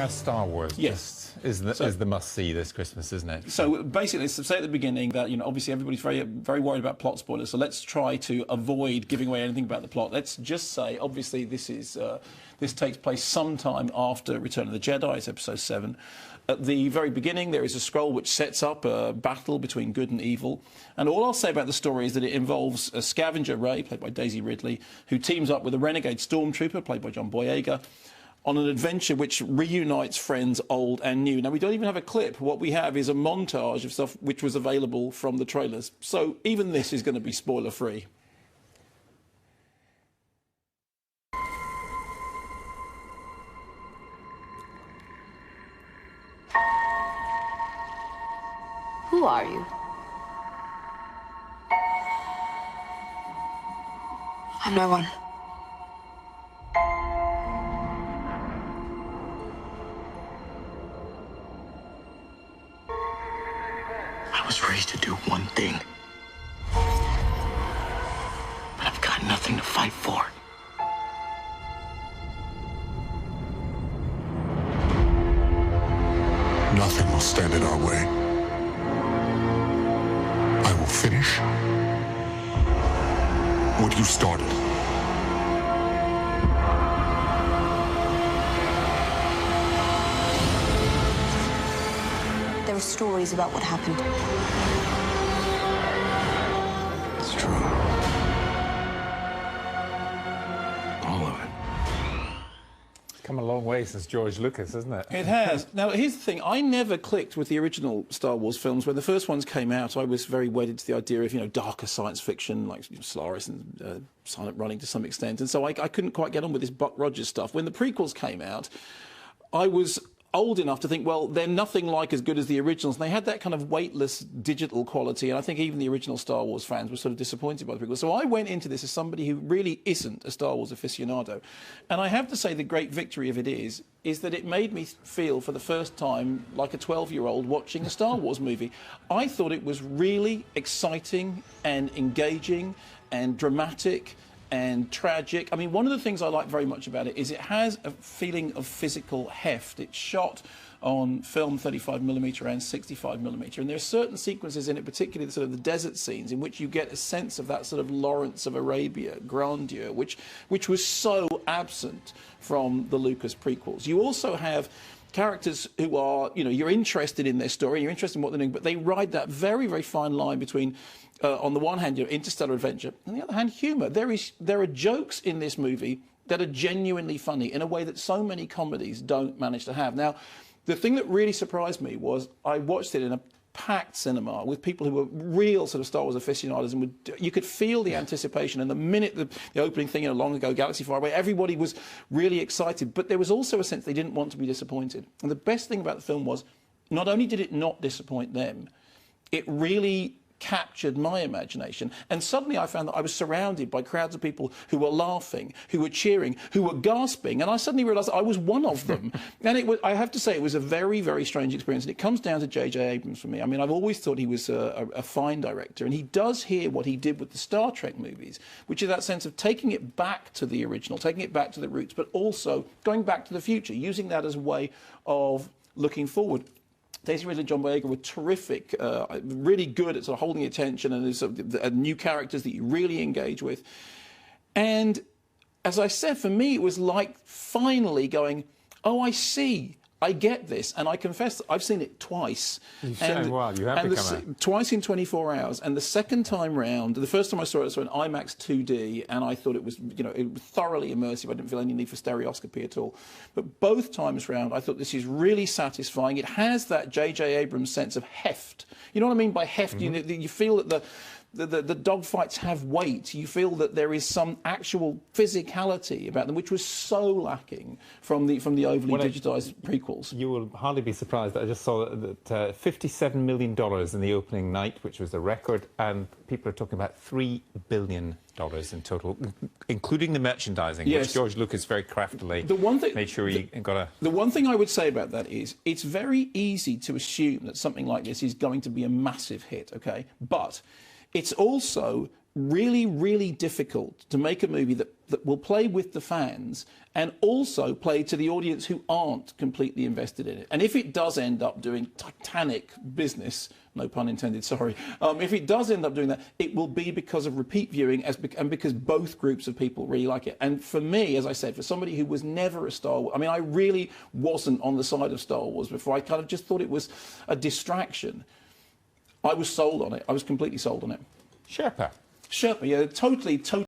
Star Wars, yes, is the must-see this Christmas, isn't it? So basically, let's say at the beginning that obviously everybody's very worried about plot spoilers. So let's try to avoid giving away anything about the plot. Let's just say, obviously, this takes place sometime after Return of the Jedi. It's Episode 7. At the very beginning, there is a scroll which sets up a battle between good and evil. And all I'll say about the story is that it involves a scavenger Rey, played by Daisy Ridley, who teams up with a renegade stormtrooper, played by John Boyega, on an adventure which reunites friends old and new. Now, we don't even have a clip. What we have is a montage of stuff which was available from the trailers. So even this is going to be spoiler-free. Who are you? I'm no one. I was raised to do one thing, but I've got nothing to fight for. Nothing will stand in our way. I will finish what you started. There are stories about what happened. It's true. All of it. It's come a long way since George Lucas, isn't it? It has. Now, here's the thing. I never clicked with the original Star Wars films. When the first ones came out, I was very wedded to the idea of, darker science fiction, like Solaris and Silent Running to some extent. And so I couldn't quite get on with this Buck Rogers stuff. When the prequels came out, I was old enough to think, well, they're nothing like as good as the originals. And they had that kind of weightless digital quality. And I think even the original Star Wars fans were sort of disappointed by the prequels. So I went into this as somebody who really isn't a Star Wars aficionado. And I have to say the great victory of it is that it made me feel for the first time like a 12-year-old watching a Star Wars movie. I thought it was really exciting and engaging and dramatic and tragic. I mean, one of the things I like very much about it is it has a feeling of physical heft. It's shot on film 35mm and 65mm, and there are certain sequences in it, particularly the sort of the desert scenes, in which you get a sense of that sort of Lawrence of Arabia grandeur, which was so absent from the Lucas prequels. You also have characters who are, you're interested in their story, you're interested in what they're doing, but they ride that very, very fine line between, on the one hand, interstellar adventure, and on the other hand, humour. There are jokes in this movie that are genuinely funny in a way that so many comedies don't manage to have. Now, the thing that really surprised me was I watched it in a packed cinema with people who were real sort of Star Wars aficionados, and you could feel the anticipation. And the minute the opening thing in a long ago galaxy far away, everybody was really excited. But there was also a sense they didn't want to be disappointed. And the best thing about the film was, not only did it not disappoint them, it really captured my imagination. And suddenly I found that I was surrounded by crowds of people who were laughing, who were cheering, who were gasping, and I suddenly realised I was one of them. And I have to say, it was a very, very strange experience. And it comes down to J.J. Abrams for me. I mean, I've always thought he was a fine director, and he does here what he did with the Star Trek movies, which is that sense of taking it back to the original, taking it back to the roots, but also going back to the future, using that as a way of looking forward. Daisy Ridley and John Boyega were terrific, really good at sort of holding attention, and there's sort of new characters that you really engage with. And as I said, for me, it was like finally going, oh, I see. I get this, and I confess that I've seen it twice. You have become twice in 24 hours, and the second time round, the first time I saw it in IMAX 2D, and I thought it was, it was thoroughly immersive. I didn't feel any need for stereoscopy at all. But both times round, I thought this is really satisfying. It has that J.J. Abrams sense of heft. You know what I mean by heft? Mm-hmm. You feel that the dogfights have weight. You feel that there is some actual physicality about them, which was so lacking from the overly digitised prequels. You will hardly be surprised that I just saw that $57 million in the opening night, which was a record, and people are talking about $3 billion in total, including the merchandising, which George Lucas very craftily made sure he got a... The one thing I would say about that is it's very easy to assume that something like this is going to be a massive hit, OK? But it's also really, really difficult to make a movie that that will play with the fans and also play to the audience who aren't completely invested in it. And if it does end up doing titanic business, no pun intended, sorry, if it does end up doing that, it will be because of repeat viewing and because both groups of people really like it. And for me, as I said, for somebody who was never a Star Wars, I mean, I really wasn't on the side of Star Wars before. I kind of just thought it was a distraction. I was sold on it. I was completely sold on it. Sherpa. Sherpa, yeah, totally